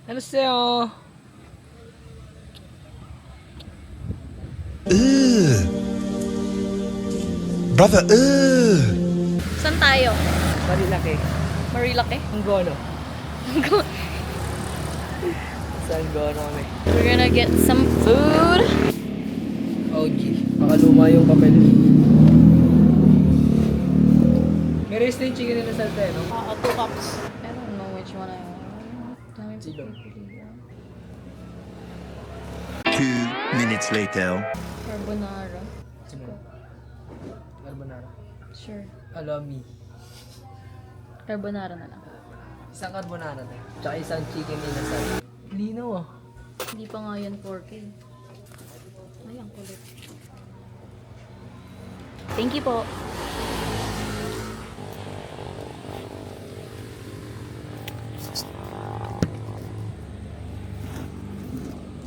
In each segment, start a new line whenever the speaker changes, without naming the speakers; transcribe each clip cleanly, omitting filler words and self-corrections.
Ano sa'yo?
Brother,
Saan tayo?
Marilaki.
Marilaki?
Anggono. Sa Anggono kami.
We're gonna get some food.
OG. Baka luma yung papel. May rice na yung chicken nila sa no?
2 cups. I don't know which one I want. Dami
Sino?
2 minutes later.
Carbonara.
Sino? Carbonara.
Sure.
Alami.
Carbonara na lang.
Isang carbonara na. Tsaka isang chicken nila sa linaw ah.
Hindi pa nga yan 4K. Ay, ang kulit. Thank you po.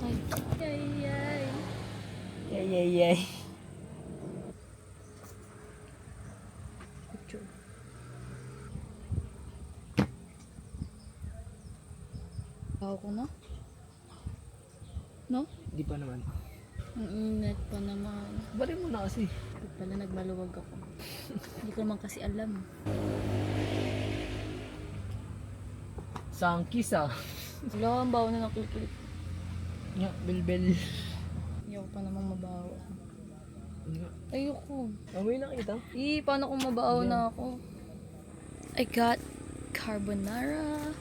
Ay. Ay.
Yay.
Picture. Bawa ko na? No?
Hindi pa naman.
Ang init pa naman.
Balik mo na kasi.
Ba't pala nagmaluwag ako? Hindi ko naman kasi alam.
Sangkis ah.
Wala, ang bawa na ng kulit-kulit.
Nga, belbel.
Ayoko pa namang mabaho.
Nga.
Ayoko.
Amoy nakita?
Paano kung mabaho na ako? I got carbonara.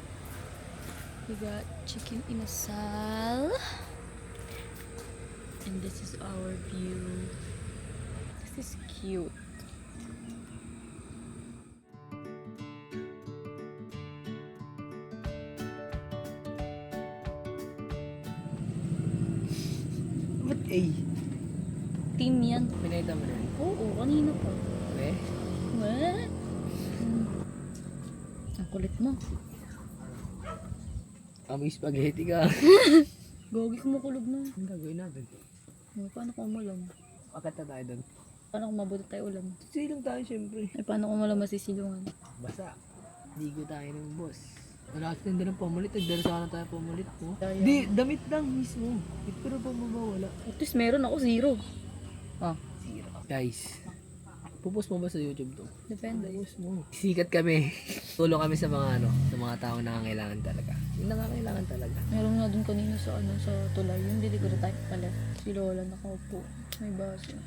We got chicken inasal. And this is our view. This is cute.
Ba't A?
Team yan.
Pinayta mo na yan.
Oo, kanina pa.
Okay.
What? Ang kulit mo.
Amoy spaghetti ka.
Gogi kumukulog na.
Ang gagawin natin?
Paano kung ulam?
Akit na tayo doon.
Paano kung mabuti tayo ulam?
Silang tayo syempre.
Paano kung wala masisilungan?
Basta. Ligo tayo ng boss. Nalakas na ng pamulit. Nagdala sana tayo pamulit mo.
Sayang.
Di, damit lang mismo. Pero pa mabawala.
At least meron ako 0. Ah,
Guys. Pupos mo ba sa YouTube to?
depende.
Pupos mo. Sikat kami. Tulong kami sa mga sa mga taong nangangailangan talaga. Yung nangangailangan talaga.
Meron nga dun kanina sa sa tulay. Yung delivery type pala. Si Lola nakaupo. May baso.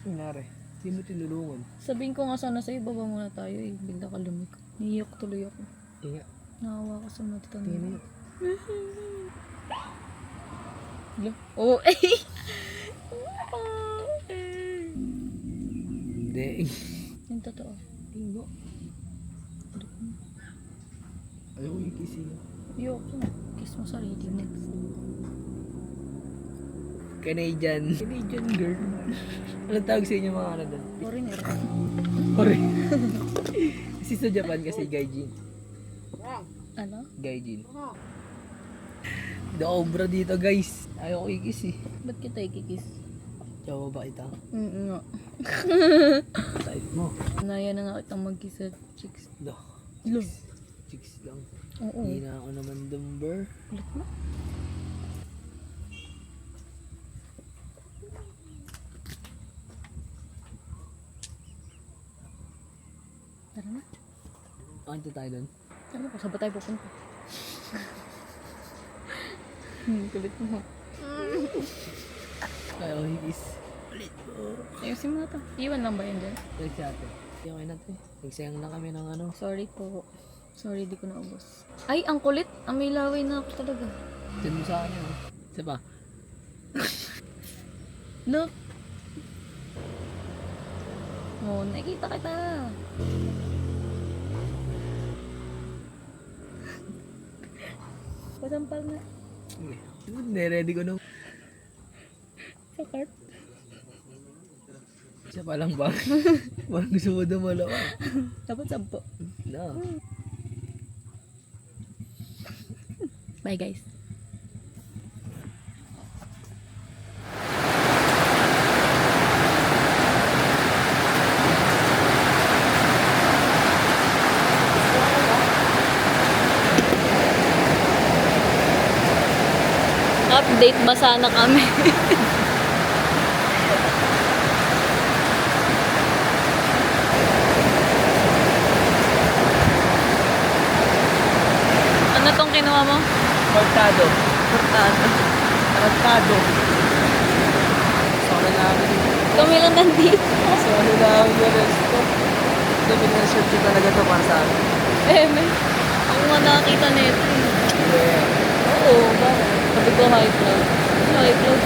Nangyari. Hindi mo tinulungan.
Sabihin ko nga sana sa'yo, baba muna tayo eh. Bigla ka lumik. Niiyak tuloy ako.
Tinga.
Naawa ka sa mata
Tingnan
mo.
mo.
Hello? Oh, eh!
Hindi.
Yung totoo.
Tingo. Ayaw ko yung kissing.
Ayoko. Kiss mo sarili mo.
Canadian girl. Anong tawag sa inyo mga ano doon?
Foreigner.
Ore. Kasi sa Japan kasi gaijin.
Ano?
Gaijin. Dobra dito guys. Ayaw ko i-kiss eh.
Ba't kita ikikiss?
Jawa ba kita?
Nga.
Type mo.
Naya na nga kitang mag-kiss sa chicks.
Do.
Lo.
Chicks lang.
Oo.
Hindi na ako naman dumber.
Ulit mo? Tara na.
Anto tayo doon.
Tara na, saan ba tayo pupunta? Kulit mo.
Ayaw ko i-kiss. Ulit mo.
Ayusin mo na to. Iwan lang ba yun dyan?
Balik sa atin. Okay na to. Nagsayang lang kami ng ano.
Sorry po. Sorry, di ko naubos. Ay, ang kulit. Ang may laway na ako talaga.
Send mo sa akin yun. Isa pa.
Look! Oh, nakita kita. Pasampal na.
Nire-ready ko nung.
Sa cart.
Isa pa lang ba? Parang gusto mo dumalawa.
Dapat 10.
No.
Bye guys. date ba sana kami? Ano tong kinuha mo?
Cortado.
Portado.
Cortado. Sorry namin.
Kami lang nandito.
Sorry namin yung resto. Ito, pinag-search ko talaga to para sa akin.
May. Ako nga nakakita nito.
Yeah.
Oo, bakit? Sabi ko high blood. High blood.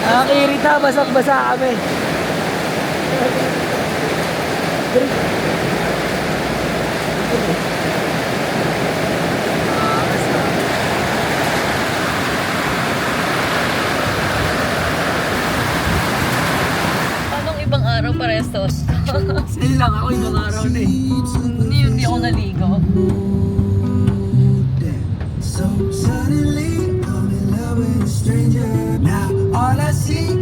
Nakakairita, basag-basa kami.
Anong ibang araw parehas to?
Sa'yo lang ako, ibang araw na eh.
Hindi ako naligo.
So suddenly I'm in love with a stranger. Now all I see